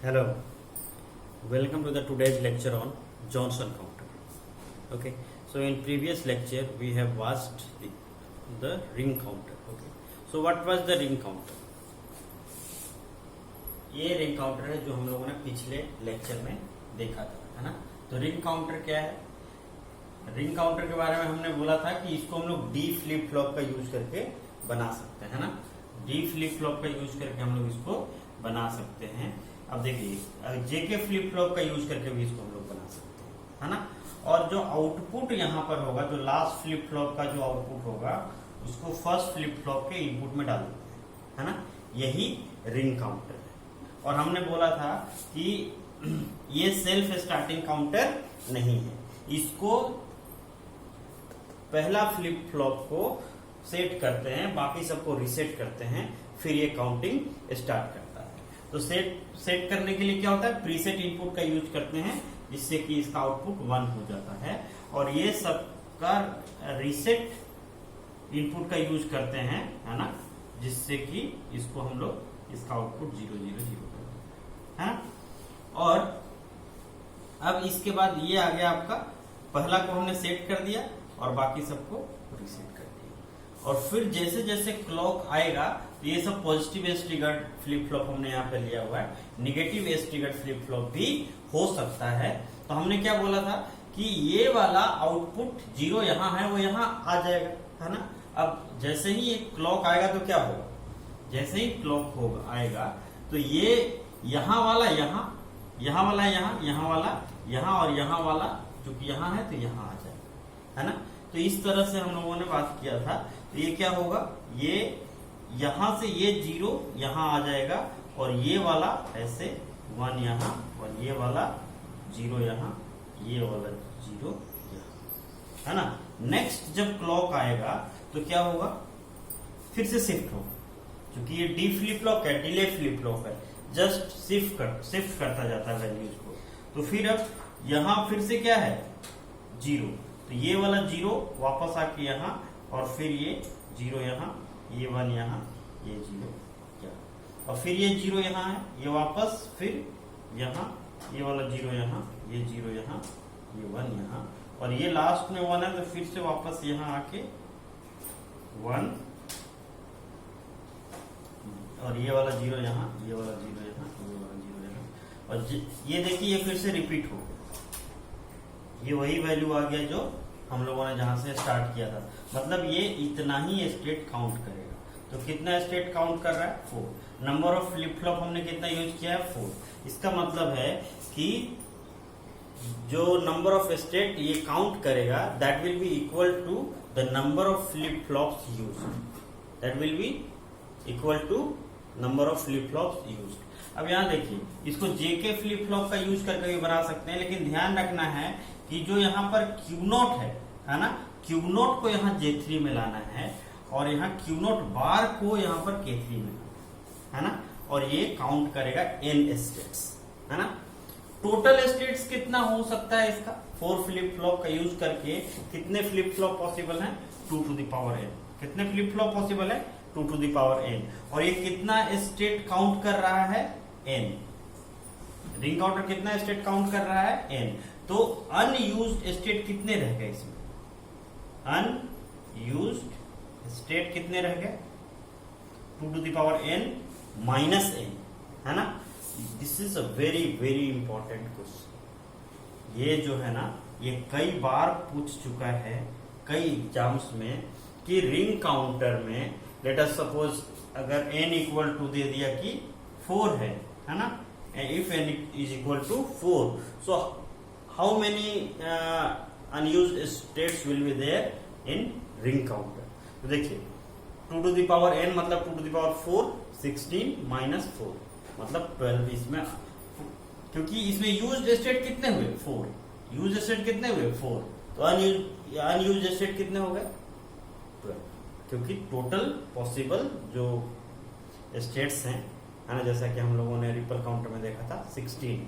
Hello, welcome to the today's lecture on Johnson counter. Okay, so in previous lecture we have watched the ring counter. Okay, so what was the ring counter? ये ring counter है जो हम लोगों ने पिछले lecture में देखा था, है ना। तो रिंग काउंटर क्या है? रिंग काउंटर के बारे में हमने बोला था कि इसको हम लोग डी फ्लिप फ्लॉप का यूज करके बना सकते हैं, है ना। डी फ्लिप फ्लॉप का यूज करके हम लोग इसको बना सकते हैं। अब देखिए जेके फ्लिप फ्लॉप का यूज करके भी इसको हम लोग बना सकते हैं, है ना। और जो आउटपुट यहाँ पर होगा, जो लास्ट फ्लिप फ्लॉप का जो आउटपुट होगा उसको फर्स्ट फ्लिप फ्लॉप के इनपुट में डाल देते हैं, है ना। यही रिंग काउंटर है। और हमने बोला था कि ये सेल्फ स्टार्टिंग काउंटर नहीं है, इसको पहला फ्लिप फ्लॉप को सेट करते हैं, बाकी सबको रीसेट करते हैं, फिर ये काउंटिंग स्टार्ट करता है। तो सेट करने के लिए क्या होता है, प्रीसेट इनपुट का यूज करते हैं जिससे कि इसका आउटपुट 1 हो जाता है। और ये सबका रीसेट इनपुट का यूज करते हैं, है ना, जिससे कि इसको हम लोग इसका आउटपुट 0 0 0 करते हैं। और अब इसके बाद ये आ गया आपका, पहला को हमने सेट कर दिया और बाकी सबको रीसेट कर दिया। और फिर जैसे जैसे क्लॉक आएगा तो ये सब positive edge triggered flip flop हमने यहाँ पे लिया हुआ है, negative edge triggered flip flop भी हो सकता है। तो हमने क्या बोला था कि ये वाला आउटपुट 0 यहाँ है, वो यहाँ आ जाएगा, है ना। अब जैसे ही एक क्लॉक आएगा तो क्या होगा, जैसे ही क्लॉक होगा आएगा तो ये यहाँ वाला यहाँ, यहाँ वाला यहाँ, यहाँ वाला यहाँ और यहाँ वाला जो कि यहाँ है तो यहाँ आ जाएगा, है ना। तो इस तरह से हम लोगों ने बात किया था। तो ये क्या होगा, ये यहाँ से ये 0 यहाँ आ जाएगा और ये वाला ऐसे 1 यहाँ और ये वाला 0 यहाँ, ये वाला 0 यहाँ, है ना। नेक्स्ट जब क्लॉक आएगा तो क्या होगा, फिर से शिफ्ट होगा, क्योंकि ये डी फ्लिप फ्लॉप है, डिले फ्लिप फ्लॉप है, जस्ट शिफ्ट करता जाता है वैल्यूज को। तो फिर अब यहाँ फिर से क्या है 0, तो ये वाला 0 वापस आके यहाँ और फिर ये 0 यहाँ, ये 1 यहाँ, ये 0 यहाँ, और फिर ये 0 यहाँ है, ये वापस फिर यहाँ, ये वाला 0 यहाँ, ये 0 यहाँ, ये 1 यहाँ, और ये लास्ट में 1 है तो फिर से वापस यहाँ आके 1 और ये वाला 0 यहाँ, ये वाला 0 यहाँ, ये वाला 0 यहाँ, और ये देखिए ये फिर से रिपीट हो गया। ये वही वैल्यू आ गया जो हम लोगों ने जहां से स्टार्ट किया था। मतलब ये इतना ही स्टेट काउंट करेगा। तो कितना स्टेट काउंट कर रहा है, 4। नंबर ऑफ फ्लिप फ्लॉप हमने कितना यूज किया है, 4। इसका मतलब है कि जो नंबर ऑफ स्टेट ये काउंट करेगा that will be equal to the number of flip flops use, that will be equal to number of flip flops use. अब यहाँ देखिए, इसको जेके फ्लिप फ्लॉप का यूज करके भी बना सकते हैं, लेकिन ध्यान रखना है कि जो यहाँ पर Q0 है ना, Q0 को यहाँ J3 में लाना है और यहाँ Q0 बार को यहाँ पर K3 में लाना है ना। और ये काउंट करेगा n स्टेट्स, है ना। टोटल स्टेट्स कितना हो सकता है इसका, 4 फ्लिप फ्लॉप का यूज करके कितने फ्लिप फ्लॉप पॉसिबल है, 2 to the power n। कितने फ्लिप फ्लॉप पॉसिबल है, 2 to the power n। और ये कितना स्टेट काउंट कर रहा है, n। रिंग काउंटर कितना स्टेट काउंट कर रहा है, n। तो अनयूज्ड स्टेट कितने रह गए इसमें, अनयूज्ड स्टेट कितने रह गए, 2 to the power n minus n, है ना। This is a very very important question. ये जो है ना, ये कई बार पूछ चुका है कई एग्जाम्स में कि रिंग काउंटर में लेट अस सपोज अगर n इक्वल टू दे दिया कि 4 है ना, if n is equal to 4, so how many unused states will be there in ring counter। तो देखिए 2 to the power n मतलब 2 to the power 4, 16 minus 4 मतलब 12। इसमें क्योंकि इसमें यूज्ड स्टेट कितने हुए, 4। यूज्ड स्टेट कितने हुए, 4। तो अनयूज्ड स्टेट कितने हो गए, 12। क्योंकि टोटल पॉसिबल जो स्टेट्स हैं, है ना, जैसा कि हम लोगों ने रिपल काउंटर में देखा था 16,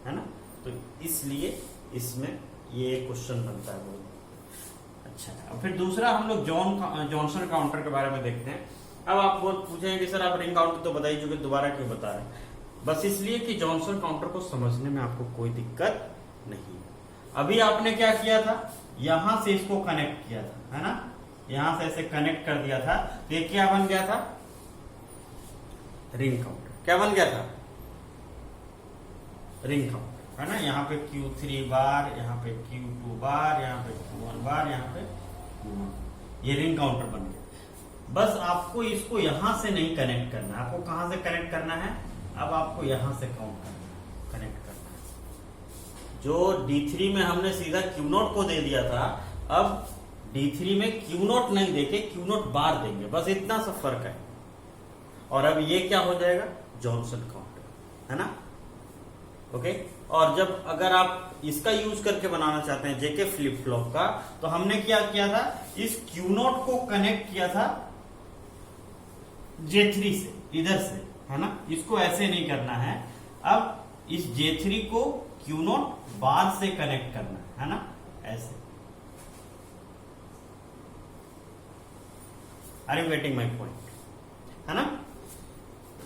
है ना। तो इसलिए इसमें ये क्वेश्चन बनता है बहुत अच्छा। अब फिर दूसरा हम लोग जॉनसन काउंटर के बारे में देखते हैं। अब आप बहुत पूछेंगे कि सर आप रिंग काउंटर तो बता ही चुके, दोबारा क्यों बता रहे हैं। बस इसलिए कि जॉनसन काउंटर को समझने में आपको कोई दिक्कत नहीं। अभी आपने क्या किया था, यहां से इसको कनेक्ट किया था, है ना, यहां से ऐसे कनेक्ट कर दिया था, तो ये क्या बन गया था, रिंग काउंटर। क्या बन गया था, रिंग काउंटर, है ना। यहाँ पे Q3 बार, यहाँ पे Q2 बार, यहाँ पे Q1 बार, यहाँ पे Q1, ये रिंग काउंटर बन गया। बस आपको इसको यहां से नहीं कनेक्ट करना, आपको कहां से कनेक्ट करना है, अब आपको यहां से काउंट करना है, कनेक्ट करना है। जो D3 में हमने सीधा Q0 को दे दिया था, अब D3 में Q0 नहीं देके Q0 बार देंगे, बस इतना सा फर्क है। और अब ये क्या हो जाएगा, जॉनसन काउंटर, है ना। ओके। और जब अगर आप इसका यूज करके बनाना चाहते हैं जेके फ्लिप फ्लॉप का, तो हमने क्या किया था, इस Q0 को कनेक्ट किया था J3 से, इधर से, है ना, इसको ऐसे नहीं करना है। अब इस J3 को Q0 बार से कनेक्ट करना है ना, ऐसे। Are you getting my point, है ना।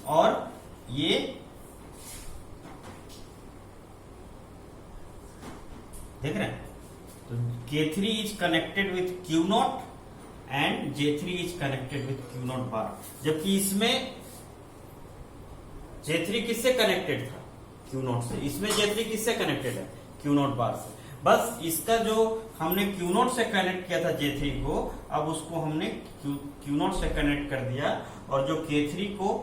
और ये देख रहे हैं, तो K3 is connected with Q0 and J3 is connected with Q0 bar, जबकि इसमें J3 किससे कनेक्टेड था, Q0 से, इसमें J3 किससे कनेक्टेड है, Q0 बार से। बस इसका जो हमने Q0 से कनेक्ट किया था J3 को, अब उसको हमने Q0 से कनेक्ट कर दिया, और जो K3 को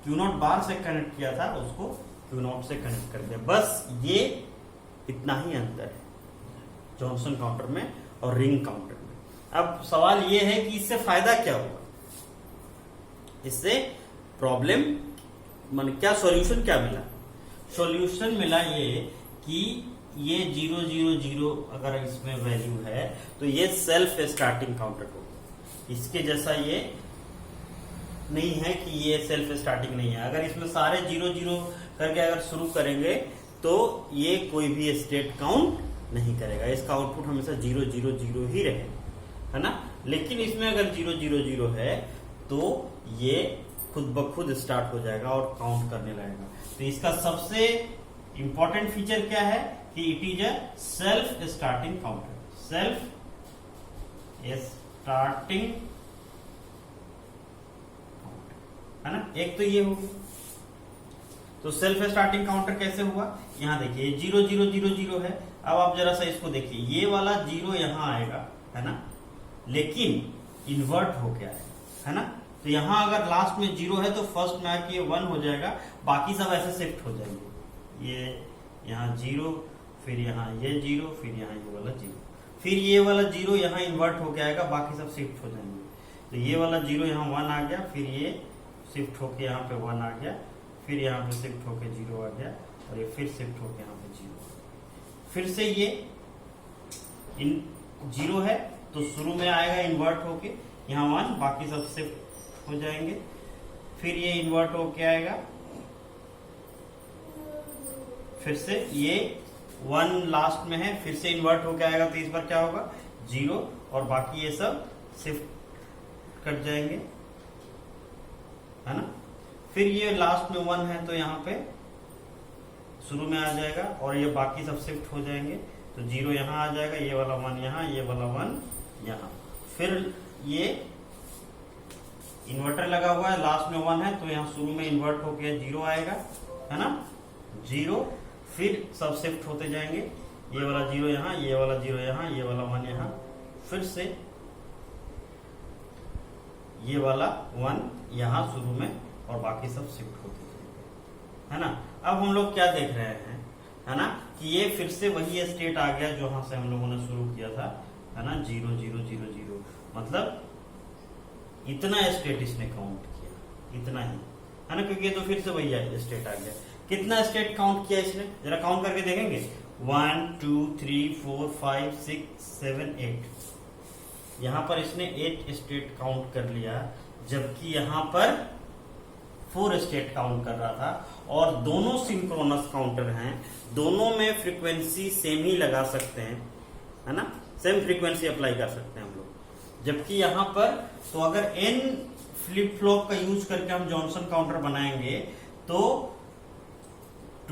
Q0 बार से कनेक्ट किया था उसको Q0 से कनेक्ट कर दिया। बस ये इतना ही अंतर है जॉनसन काउंटर में और रिंग काउंटर में। अब सवाल ये है कि इससे फायदा क्या हुआ, इससे प्रॉब्लम मान क्या सॉल्यूशन क्या मिला, सॉल्यूशन मिला ये कि ये 0 0 0 अगर इसमें वैल्यू है तो ये सेल्फ स्टार्टिंग काउंटर होगा। इसके जैसा ये नहीं है कि ये सेल्फ स्टार्टिंग नहीं है। अगर इसमें सारे 0 0 करके अगर शुरू करेंगे तो ये कोई भी स्टेट काउंट नहीं करेगा, इसका आउटपुट हमेशा 0 0 0 ही रहे, है ना। लेकिन इसमें अगर 0 0 0 है तो ये खुद ब खुद स्टार्ट हो जाएगा और काउंट करने लगेगा। तो इसका सबसे इंपॉर्टेंट फीचर क्या है कि it is a self starting counter, self starting counter, है ना। एक तो ये होगी, तो सेल्फ स्टार्टिंग काउंटर कैसे हुआ, यहां देखिए 0 0 0 0 है। अब आप जरा सा इसको देखिए, ये वाला 0 यहां आएगा, है ना, लेकिन इन्वर्ट हो गया है ना। तो यहां अगर लास्ट में 0 है तो फर्स्ट में आके ये 1 हो जाएगा, बाकी सब ऐसे शिफ्ट हो जाएंगे। ये यहाँ 0, फिर यहाँ ये 0, फिर यहाँ ये वाला 0, फिर ये वाला 0 यहाँ इन्वर्ट हो गया आएगा, बाकी सब शिफ्ट हो जाएंगे। तो ये वाला 0 यहाँ 1 आ गया, फिर ये शिफ्ट होके यहाँ पे 1 आ गया, फिर यहाँ पे शिफ्ट होके 0 आ गया, और ये फिर शिफ्ट होके यहाँ पे 0। फिर से ये 0 है तो शुरू में आएगा इन्वर्ट होके यहाँ 1, बाकी सब शिफ्ट हो जाएंगे। फिर ये इन्वर्ट होके आएगा, फिर से ये 1 लास्ट में है, फिर से इन्वर्ट होके आएगा, तो इस बार क्या होगा 0, और बाकी ये सब शिफ्ट कट जाएंगे, है ना। फिर ये लास्ट में 1 है तो यहाँ पे शुरू में आ जाएगा, और ये बाकी सब शिफ्ट हो जाएंगे। तो 0 यहाँ आ जाएगा, ये वाला 1 यहाँ, ये वाला 1 यहाँ। फिर ये इन्वर्टर लगा हुआ है, लास्ट में 1 है तो यहाँ शुरू में इन्वर्ट होके 0 आएगा, है ना, 0। फिर सब शिफ्ट होते जाएंगे, ये वाला 0 यहाँ, ये वाला 0 यहाँ, ये वाला 1 यहाँ, फिर से ये वाला 1 यहाँ शुरू में, और बाकी सब शिफ्ट होते जाएंगे, है ना। अब हम लोग क्या देख रहे हैं, है ना, कि ये फिर से वही स्टेट आ गया जो वहां से हम लोगों ने शुरू किया था, है ना, 0 0 0 0। मतलब इतना स्टेट इसने काउंट किया, इतना ही, है ना, क्योंकि ये तो फिर से वही स्टेट आ गया। कितना स्टेट काउंट किया इसने, जरा काउंट करके देखेंगे, 1 2 3 4 5 6 7 8। यहां पर इसने 8 स्टेट काउंट कर लिया, जबकि यहां पर 4 स्टेट काउंट कर रहा था। और दोनों सिंक्रोनस काउंटर हैं, दोनों में फ्रीक्वेंसी सेम ही लगा सकते हैं, है ना, सेम फ्रीक्वेंसी अप्लाई कर सकते हैं हम लोग। जबकि यहां पर तो अगर n फ्लिप फ्लॉप का यूज करके हम जॉनसन काउंटर बनाएंगे तो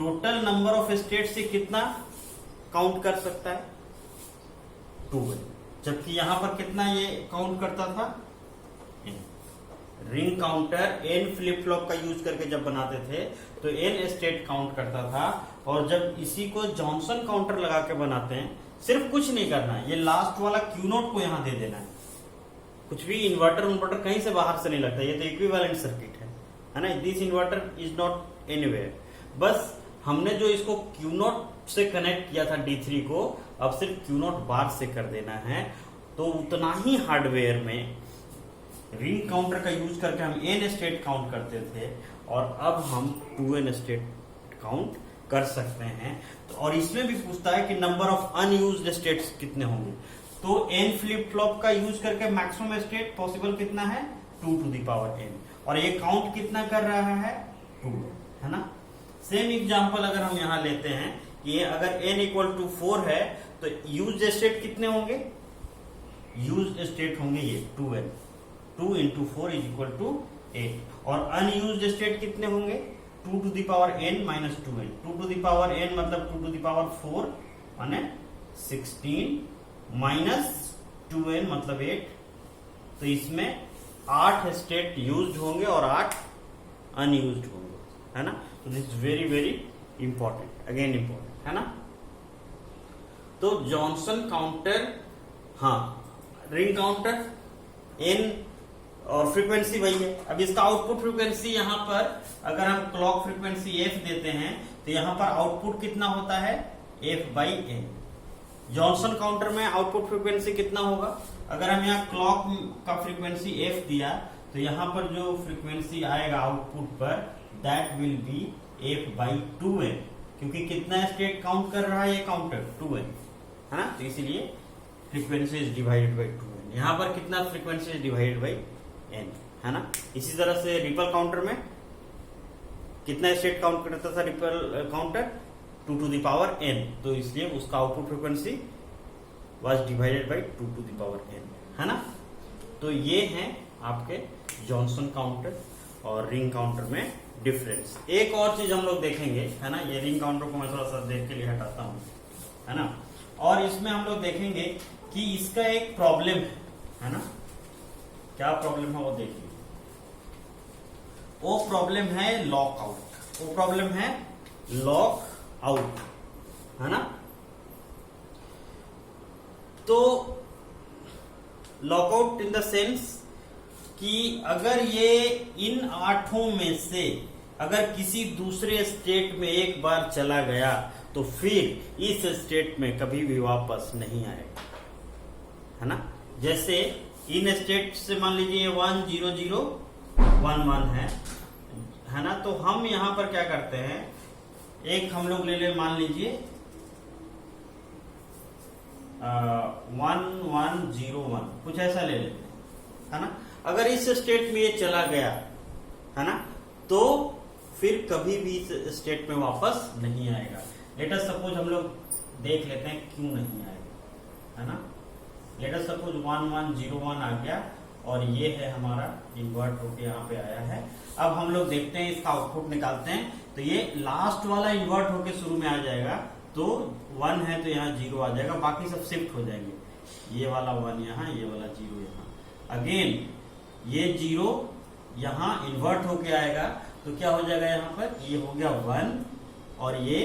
टोटल नंबर ऑफ स्टेट से कितना काउंट कर सकता है? 2n। जबकि यहां पर कितना ये काउंट करता था? n। Ring counter n flip flop का यूज करके जब बनाते थे तो n स्टेट काउंट करता था, और जब इसी को जॉनसन काउंटर लगा के बनाते हैं, सिर्फ कुछ नहीं करना है, ये लास्ट वाला क्यू नोट को यहां दे देना है। कुछ भी इन्वर्टर कहीं से बाहर से नहीं लगता, ये तो इक्विवेलेंट सर्किट है ना। This inverter is not anywhere. बस हमने जो इसको क्यू नोट से कनेक्ट किया था D3 को, अब सिर्फ क्यू नोट बार से कर देना है। तो उतना ही हार्डवेयर में रिंग काउंटर का यूज करके हम n स्टेट काउंट करते थे, और अब हम 2n स्टेट काउंट कर सकते हैं। तो और इसमें भी पूछता है कि नंबर ऑफ अनयूज्ड स्टेट्स कितने होंगे। तो n फ्लिप फ्लॉप का यूज करके मैक्सिमम स्टेट पॉसिबल कितना है? 2 to the power n। और ये काउंट कितना कर रहा है? 2, है ना। सेम एग्जांपल अगर हम यहां लेते हैं कि अगर n इक्वल टू 4 है तो यूज्ड स्टेट कितने होंगे? यूज्ड स्टेट होंगे ये 2n। 2 into 4 is equal to 8। और अनयूज्ड स्टेट कितने होंगे? 2 to the power n minus 2n। 2 to the power n मतलब 2 to the power 4 माने 16 माइनस 2n मतलब 8। तो इसमें 8 स्टेट यूज्ड होंगे और 8 अनयूज्ड होंगे, है ना। तो this is very very important, again important, है ना। तो जॉनसन काउंटर, हाँ, रिंग काउंटर n और फ्रीक्वेंसी वही है। अब इसका आउटपुट फ्रीक्वेंसी यहां पर अगर हम क्लॉक फ्रीक्वेंसी f देते हैं तो यहां पर आउटपुट कितना होता है? f/n। जॉनसन काउंटर में आउटपुट फ्रीक्वेंसी कितना होगा? अगर हम यहाँ क्लॉक का फ्रीक्वेंसी f दिया तो यहां पर जो फ्रीक्वेंसी आएगा आउटपुट पर, दैट विल बी f/2n, क्योंकि कितना स्टेट काउंट कर रहा है ये काउंटर? 2n, है ना। तो इसीलिए frequency is divided by 2n। यहां पर कितना frequency is divided by n, है ना। इसी तरह से रिपल काउंटर में कितना स्टेट काउंट करता था ripple counter? 2 to the power n। तो इसलिए उसका output frequency was divided by 2 to the power n, है ना। तो ये हैं आपके जॉनसन काउंटर और रिंग काउंटर में डिफरेंस। एक और चीज हम लोग देखेंगे, है ना। ये रिंग काउंटर को मैं थोड़ा सा देख के लिए हटाता हूं, है ना। और इसमें हम लोग देखेंगे कि इसका एक प्रॉब्लम है ना। क्या प्रॉब्लम है वो देखिए। वो प्रॉब्लम है लॉक आउट। वो प्रॉब्लम है लॉक आउट, है ना। तो लॉकआउट इन द सेंस कि अगर ये इन 8 में से अगर किसी दूसरे स्टेट में एक बार चला गया तो फिर इस स्टेट में कभी भी वापस नहीं आएगा, है ना। जैसे इन स्टेट से मान लीजिए 1 0 0 1 1 है ना। तो हम यहां पर क्या करते हैं, एक हम लोग ले ले, मान लीजिए 1 1 0 1, कुछ ऐसा ले लेते हैं, है ना। अगर इस स्टेट में ये चला गया, है ना, तो फिर कभी भी इस स्टेट में वापस नहीं आएगा। लेट अस सपोज हम लोग देख लेते हैं क्यों नहीं आएगा, है ना। लेट अस सपोज 1 1 0 1 आ गया और ये है हमारा इन्वर्ट होके यहाँ पे आया है। अब हम लोग देखते हैं, इसका आउटपुट निकालते हैं। तो ये लास्ट वाला इन्वर्ट होके शुरू में आ जाएगा, तो 1 है तो यहाँ 0 आ जाएगा, बाकी सब शिफ्ट हो जाएंगे। ये वाला 1 यहाँ, ये वाला 0 यहाँ। अगेन ये 0 यहाँ इन्वर्ट होके आएगा, तो क्या हो जाएगा यहाँ पर, ये हो गया 1 और ये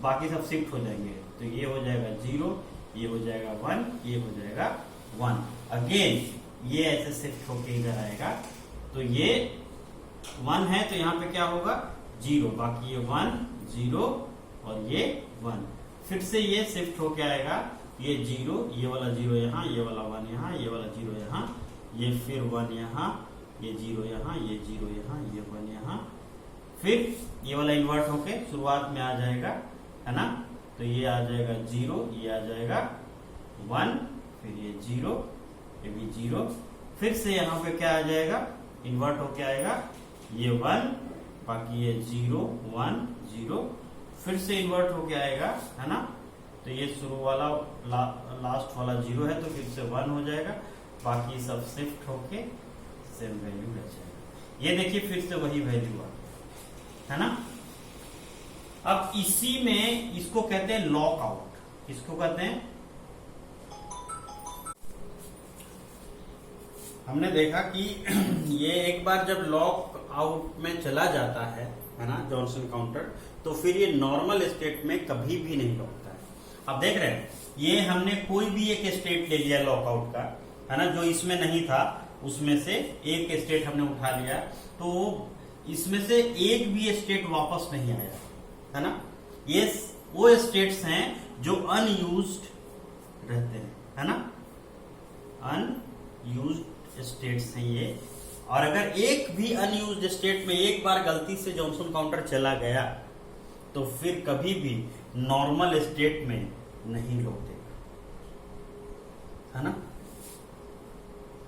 बाकी सब शिफ्ट हो जाएंगे। तो ये हो जाएगा 0, ये हो जाएगा 1, ये हो जाएगा 1। अगेन ये ऐसे शिफ्ट होके इधर आएगा, तो ये 1 है तो यहाँ पे क्या होगा 0, बाकी ये 1 0 और ये 1। फिर से ये शिफ्ट होके आएगा, ये 0, ये वाला 0 यहाँ, ये वाला 1 यहाँ, ये वाला 0 यहाँ, ये फिर 1 यहाँ, ये 0 यहाँ, ये 0 यहाँ, ये 1 यहाँ। फिर ये वाला इन्वर्ट होके शुरुआत में आ जाएगा, है ना। तो ये आ जाएगा 0, ये आ जाएगा 1, फिर ये 0, ये भी 0। फिर से यहाँ पे क्या आ जाएगा, इन्वर्ट होके आएगा, ये 1, बाकी ये 0 1 0। फिर से इन्वर्ट होके आएगा, है ना। तो ये शुरू वाला लास्ट वाला 0 है, तो फिर से 1 हो जाएगा, बाकी सब शिफ्ट होके सेम वैल्यू रह जाएगा। ये देखिए फिर से वही वैल्यू आ गया, है ना। अब इसी में इसको कहते हैं लॉक आउट। इसको कहते हैं, हमने देखा कि ये एक बार जब लॉक आउट में चला जाता है ना जॉनसन काउंटर, तो फिर ये नॉर्मल स्टेट में कभी भी नहीं लौटता है। अब देख रहे हैं, ये हमने कोई भी एक स्टेट ले लिया लॉक आउट का, है ना, जो इसमें नहीं था उसमें से एक स्टेट हमने उठा लिया, तो इसमें से एक भी स्टेट वापस नहीं आया, है ना। ये वो स्टेट्स हैं जो अनयूज्ड रहते हैं, है ना, अनयूज्ड स्टेट्स हैं ये। और अगर एक भी अनयूज्ड स्टेट में एक बार गलती से जॉनसन काउंटर चला गया तो फिर कभी भी नॉर्मल स्टेट में नहीं लौटेगा, है ना।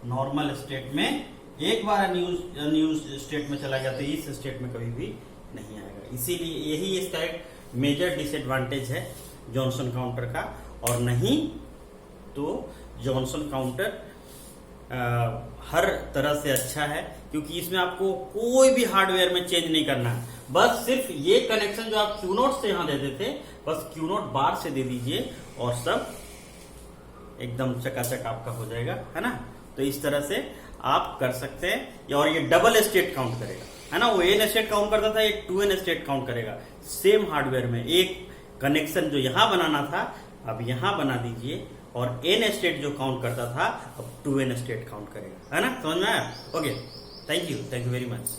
नॉर्मल स्टेट में एक बार अनयूज्ड स्टेट में चला गया तो इस स्टेट में कभी भी नहीं आएगा। इसीलिए यही इसका एक मेजर डिसएडवांटेज है जॉनसन काउंटर का। और नहीं तो जॉनसन काउंटर हर तरह से अच्छा है, क्योंकि इसमें आपको कोई भी हार्डवेयर में चेंज नहीं करना है। बस सिर्फ ये कनेक्शन जो आप क्यू नोट से यहां देते थे, बस क्यू नोट बार से दे दीजिए और सब एकदम चकाचक आपका हो जाएगा, है ना। तो इस तरह से आप कर सकते हैं। और ये डबल स्टेट काउंट करेगा, है ना। वो एन स्टेट काउंट करता था, एक 2n स्टेट काउंट करेगा। सेम हार्डवेयर में एक कनेक्शन जो यहां बनाना था अब यहां बना दीजिए, और n स्टेट जो काउंट करता था अब 2n स्टेट काउंट करेगा, है ना। समझ में आया? Okay, thank you very much.